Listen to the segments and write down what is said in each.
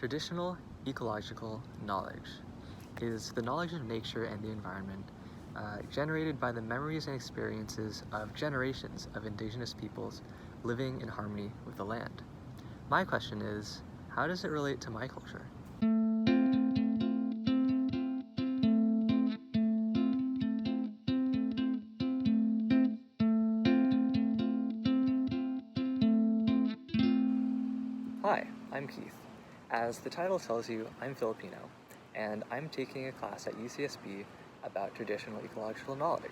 Traditional ecological knowledge is the knowledge of nature and the environment generated by the memories and experiences of generations of indigenous peoples living in harmony with the land. My question is, how does it relate to my culture? Hi, I'm Keith. As the title tells you, I'm Filipino, and I'm taking a class at UCSB about traditional ecological knowledge.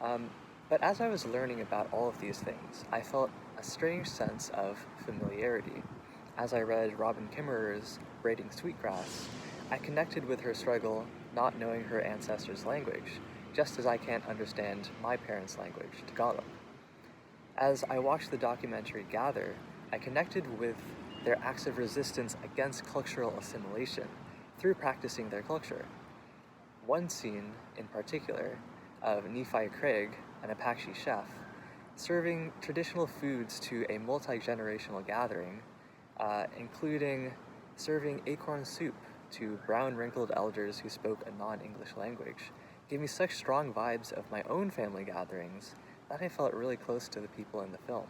But as I was learning about all of these things, I felt a strange sense of familiarity. As I read Robin Kimmerer's Braiding Sweetgrass, I connected with her struggle not knowing her ancestors' language, just as I can't understand my parents' language, Tagalog. As I watched the documentary Gather, I connected with their acts of resistance against cultural assimilation through practicing their culture. One scene in particular of Nephi Craig, an Apache chef, serving traditional foods to a multi-generational gathering, including serving acorn soup to brown wrinkled elders who spoke a non-English language, gave me such strong vibes of my own family gatherings that I felt really close to the people in the film.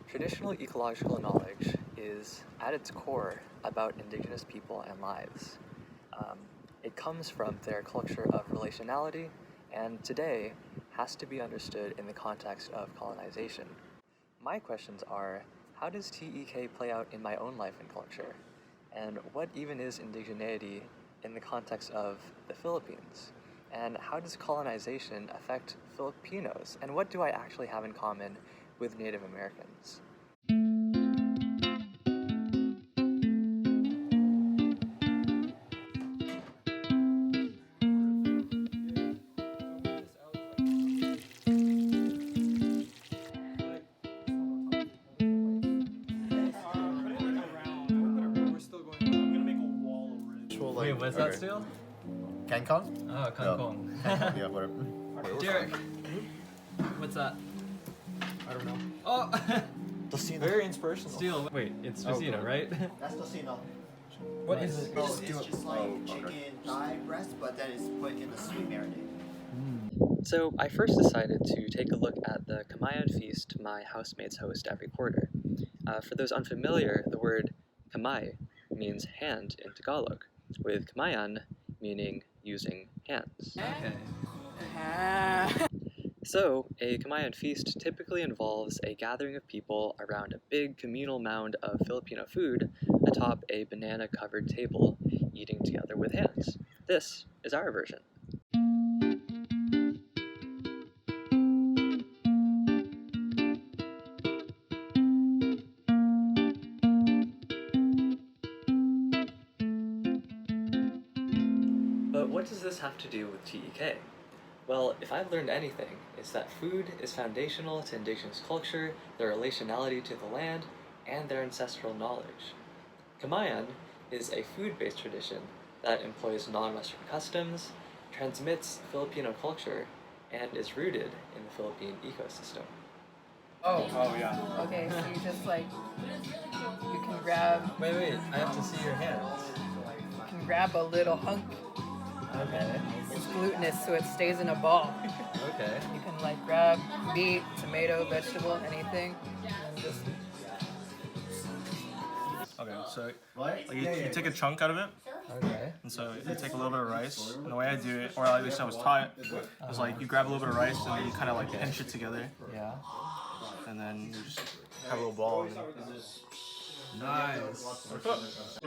Traditional ecological knowledge is, at its core, about indigenous people and lives. It comes from their culture of relationality, and today has to be understood in the context of colonization. My questions are, how does TEK play out in my own life and culture? And what even is indigeneity in the context of the Philippines? And how does colonization affect Filipinos? And what do I actually have in common with Native Americans? Wait, what's that still? Kangkong? Oh, Kangkong. Yeah, whatever. Derek, what's that? I don't know. Oh! Tocino. Very inspirational. Steel. Wait, it's Tocino, God. right? That's tocino. What is it? It's Just like chicken thigh breast, but then it's put in a sweet marinade. So I first decided to take a look at the Kamayan feast my housemates host every quarter. For those unfamiliar, the word kamay means hand in Tagalog, with kamayan meaning using hands. Okay. So, a Kamayan feast typically involves a gathering of people around a big communal mound of Filipino food atop a banana-covered table, eating together with hands. This is our version. But what does this have to do with TEK? Well, if I've learned anything, it's that food is foundational to indigenous culture, their relationality to the land, and their ancestral knowledge. Kamayan is a food-based tradition that employs non-Western customs, transmits Filipino culture, and is rooted in the Philippine ecosystem. Oh yeah. Okay, so you just like, you can grab, Wait, I have to see your hands. you can grab a little hunk. Okay. It's glutinous, so it stays in a ball. Okay. You can like grab meat, tomato, vegetable, anything, and just Okay, so like you take a chunk out of it, Okay. and so you take a little bit of rice. And the way I do it, or at least I was taught, was like you grab a little bit of rice and then you kind of like pinch it together, Yeah. and then you just have a little ball. And Nice. what's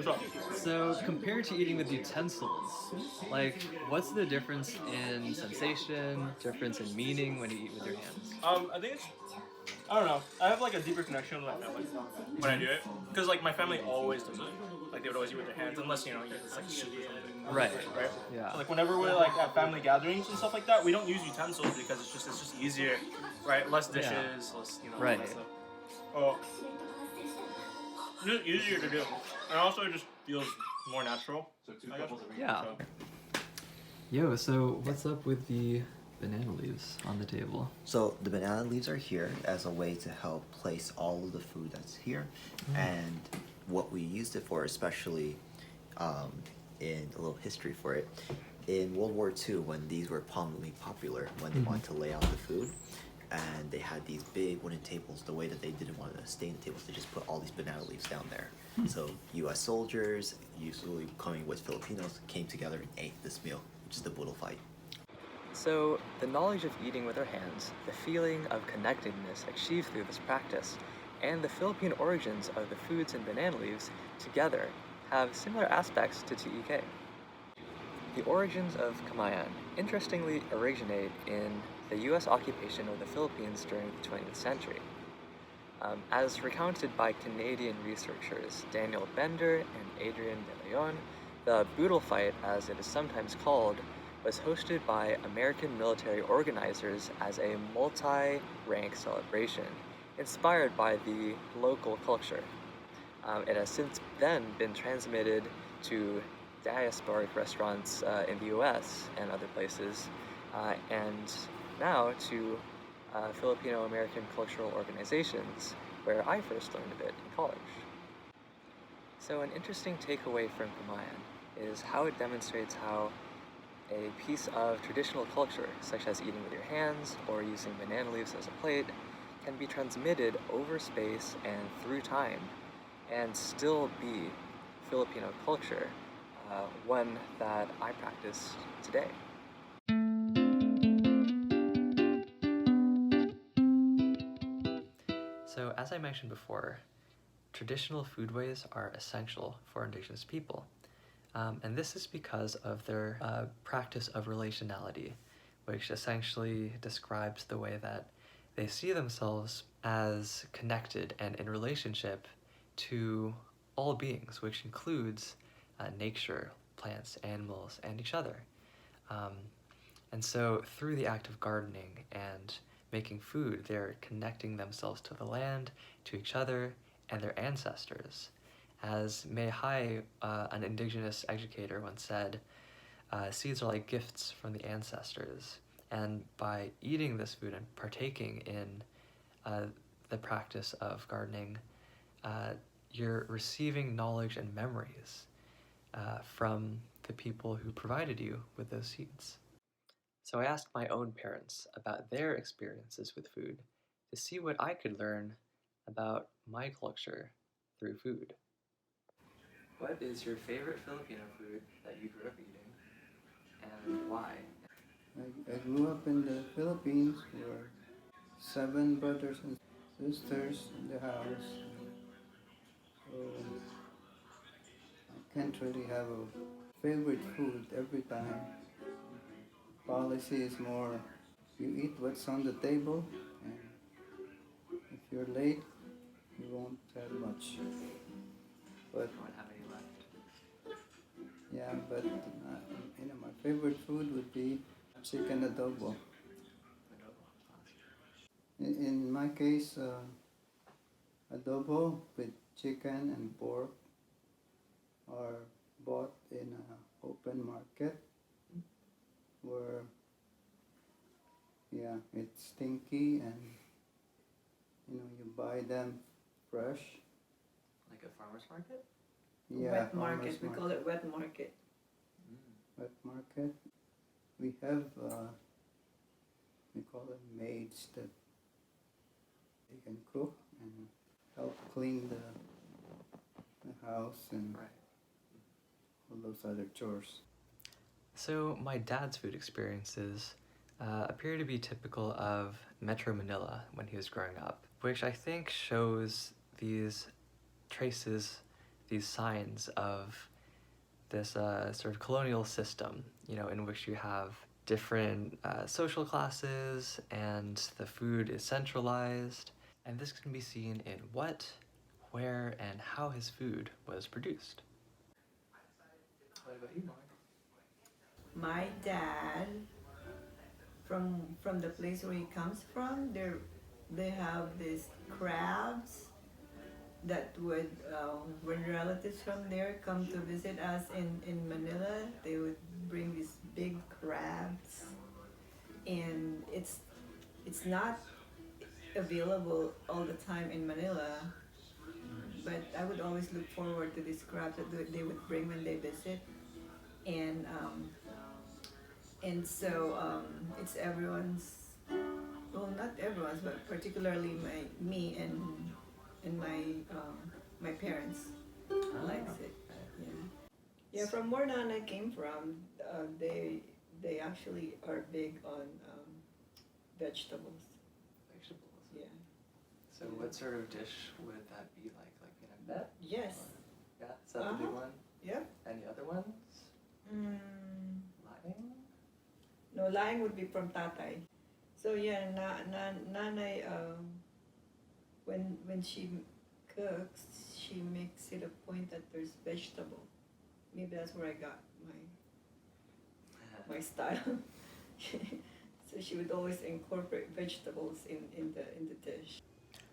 up? So, compared to eating with utensils, like, what's the difference in sensation, difference in meaning when you eat with your hands? I think it's, I don't know. I have like a deeper connection with my family when I do it, because like my family always does it. Like they would always eat with their hands, unless it's like soup or something. Right. Right. Yeah. So, like whenever we're like at family gatherings and stuff like that, we don't use utensils because it's just easier, right? Less dishes, less Right. Less stuff. Oh, just easier to do, and also it just feels more natural. I guess. Yeah. So, Yo, so what's up with the banana leaves on the table? So the banana leaves are here as a way to help place all of the food that's here, and what we used it for, especially in a little history for it. In World War II, when these were prominently popular, when they wanted to lay out the food, and they had these big wooden tables, the way that they didn't want to stain the tables, they just put all these banana leaves down there. So U.S. soldiers, usually coming with Filipinos, came together and ate this meal, which is the budol fight. So, the knowledge of eating with our hands, the feeling of connectedness achieved through this practice, and the Philippine origins of the foods and banana leaves together have similar aspects to TEK. The origins of Kamayan interestingly originate in the US occupation of the Philippines during the 20th century. As recounted by Canadian researchers Daniel Bender and Adrian de Leon, the Boodle Fight, as it is sometimes called, was hosted by American military organizers as a multi-rank celebration, inspired by the local culture. It has since then been transmitted to diasporic restaurants in the US and other places, and now to Filipino-American cultural organizations, where I first learned of it in college. So an interesting takeaway from Kamayan is how it demonstrates how a piece of traditional culture, such as eating with your hands or using banana leaves as a plate, can be transmitted over space and through time, and still be Filipino culture, one that I practice today. So, as I mentioned before, traditional foodways are essential for indigenous people. And this is because of their practice of relationality, which essentially describes the way that they see themselves as connected and in relationship to all beings, which includes nature, plants, animals, and each other. And so through the act of gardening and making food, they're connecting themselves to the land, to each other, and their ancestors. As May Hai, an indigenous educator, once said, seeds are like gifts from the ancestors. And by eating this food and partaking in the practice of gardening, you're receiving knowledge and memories from the people who provided you with those seeds. So I asked my own parents about their experiences with food to see what I could learn about my culture through food. What is your favorite Filipino food that you grew up eating, and why? I grew up in the Philippines. We're 7 brothers and sisters in the house. So I can't really have a favorite food every time. Policy is more you eat what's on the table, and if you're late, you won't have much. But You won't have any left. yeah, but my favorite food would be chicken adobo. In my case, adobo with chicken and pork are bought in an open market where, yeah, it's stinky and you buy them fresh. Like a farmer's market? Yeah, Wet farmers market. We call it wet market. wet market. We have we call them maids that they can cook and help clean the house and Right. all those other chores. So my dad's food experiences appear to be typical of Metro Manila when he was growing up, which I think shows these traces, these signs of this sort of colonial system, in which you have different social classes and the food is centralized. And this can be seen in what, where, and how his food was produced. What about you, Mark? My dad, from the place where he comes from, they have these crabs that would when relatives from there come to visit us in Manila, they would bring these big crabs, and it's not available all the time in Manila. but I would always look forward to these crabs that they would bring when they visit, and it's everyone's, well, not everyone's, but particularly me and my parents likes it. Yeah. Yeah, from where Nana came from, they actually are big on vegetables. Vegetables. Yeah. So what sort of dish would that be like? Like pinakbet? Yes. Yeah, is that the big one? Yeah. Any other ones? Laing? No, laing would be from tatay. So yeah, nanay, when she cooks, she makes it a point that there's vegetable. Maybe that's where I got my style. So she would always incorporate vegetables in the dish.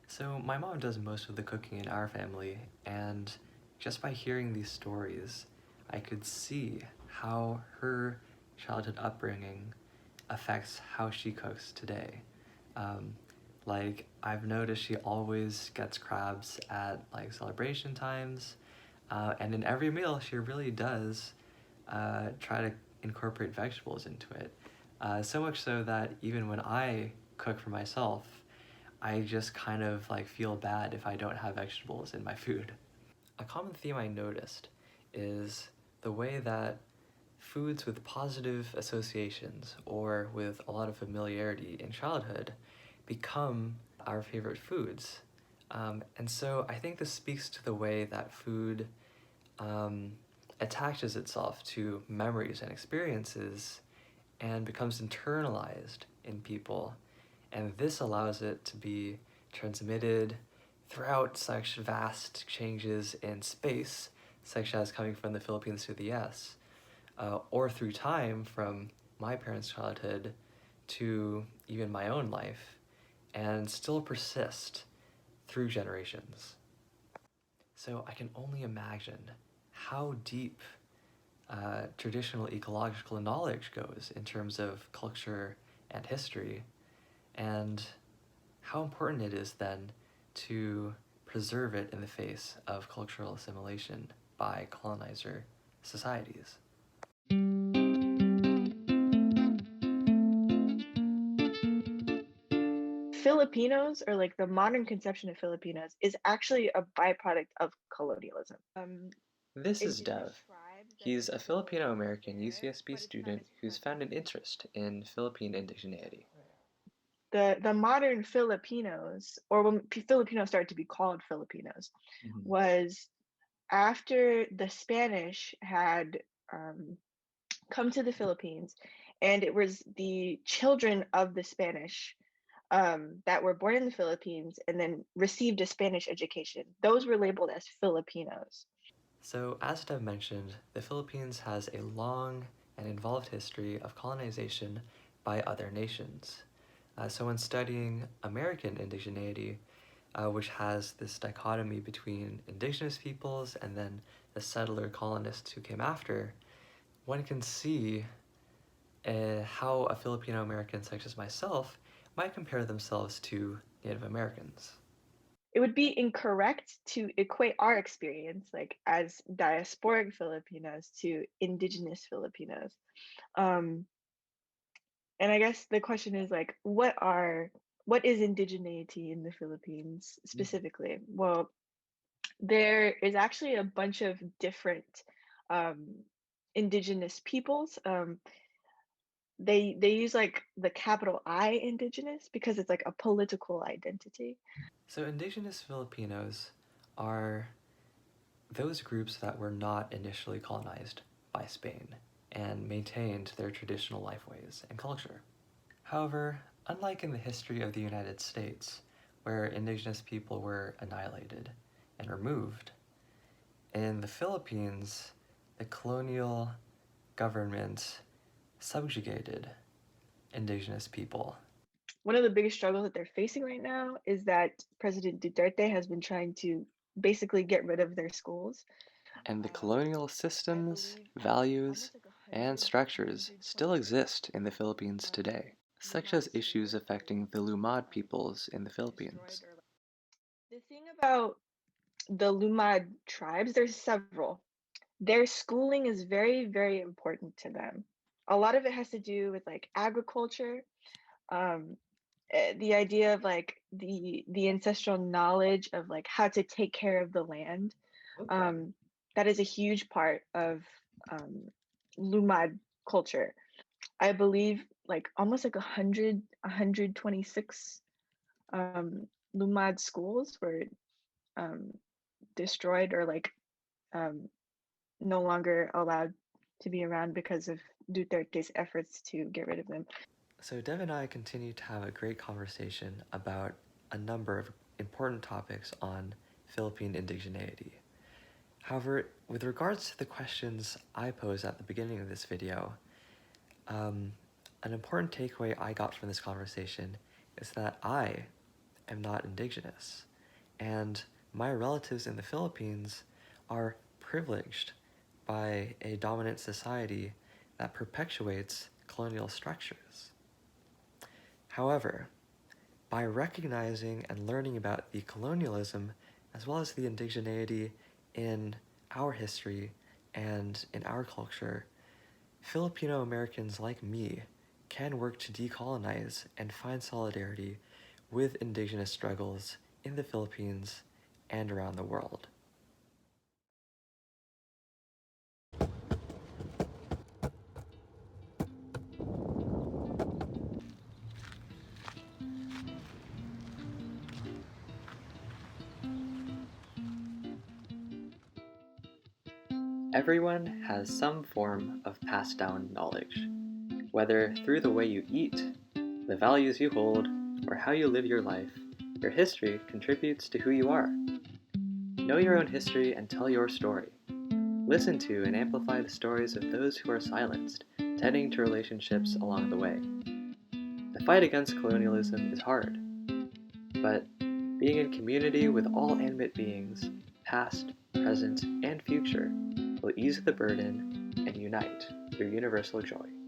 So my mom does most of the cooking in our family, and just by hearing these stories, I could see how her childhood upbringing affects how she cooks today. Like, I've noticed she always gets crabs at like celebration times, and in every meal she really does try to incorporate vegetables into it. So much so that even when I cook for myself, I just kind of like feel bad if I don't have vegetables in my food. A common theme I noticed is the way that foods with positive associations or with a lot of familiarity in childhood become our favorite foods. And so I think this speaks to the way that food attaches itself to memories and experiences and becomes internalized in people. And this allows it to be transmitted throughout such vast changes in space, such as coming from the Philippines to the US, or through time from my parents' childhood to even my own life, and still persist through generations. So I can only imagine how deep traditional ecological knowledge goes in terms of culture and history, and how important it is then to preserve it in the face of cultural assimilation by colonizer societies. Filipinos, or like the modern conception of Filipinos, is actually a byproduct of colonialism. This is Indigenous Dev. tribes that He's a existed Filipino-American there, UCSB but it's not student as who's found an interest in Philippine indigeneity. the modern Filipinos, or when Filipinos started to be called Filipinos, was after the Spanish had come to the Philippines, and it was the children of the Spanish that were born in the Philippines and then received a Spanish education. Those were labeled as Filipinos. So, as Dev mentioned, the Philippines has a long and involved history of colonization by other nations. So when studying American indigeneity, which has this dichotomy between indigenous peoples and then the settler colonists who came after, one can see how a Filipino American such as myself might compare themselves to Native Americans. It would be incorrect to equate our experience, like as diasporic Filipinos, to indigenous Filipinos. And I guess the question is like, what is indigeneity in the Philippines specifically? Well, there is actually a bunch of different indigenous peoples. They use like the capital I indigenous because it's like a political identity. So indigenous Filipinos are those groups that were not initially colonized by Spain and maintained their traditional lifeways and culture. However, unlike in the history of the United States, where indigenous people were annihilated and removed, in the Philippines, the colonial government subjugated indigenous people. One of the biggest struggles that they're facing right now is that President Duterte has been trying to basically get rid of their schools. And the colonial systems, values, and structures still exist in the Philippines today, such as issues affecting the Lumad peoples in the Philippines. The thing about the Lumad tribes, there's several. Their schooling is very, very important to them. A lot of it has to do with like agriculture, um, the idea of like the ancestral knowledge of like how to take care of the land. Okay. Um, that is a huge part of um, Lumad culture. I believe like almost like 126 Lumad schools were um, destroyed or like um, no longer allowed to be around because of Duterte's efforts to get rid of them. So Dev and I continue to have a great conversation about a number of important topics on Philippine indigeneity. However, with regards to the questions I posed at the beginning of this video, an important takeaway I got from this conversation is that I am not indigenous, and my relatives in the Philippines are privileged by a dominant society that perpetuates colonial structures. However, by recognizing and learning about the colonialism as well as the indigeneity in our history and in our culture, Filipino Americans like me can work to decolonize and find solidarity with indigenous struggles in the Philippines and around the world. Everyone has some form of passed down knowledge, whether through the way you eat, the values you hold, or how you live your life. Your history contributes to who you are. Know your own history and tell your story. Listen to and amplify the stories of those who are silenced, tending to relationships along the way. The fight against colonialism is hard, but being in community with all animate beings, past, present, and future, will ease the burden and unite through universal joy.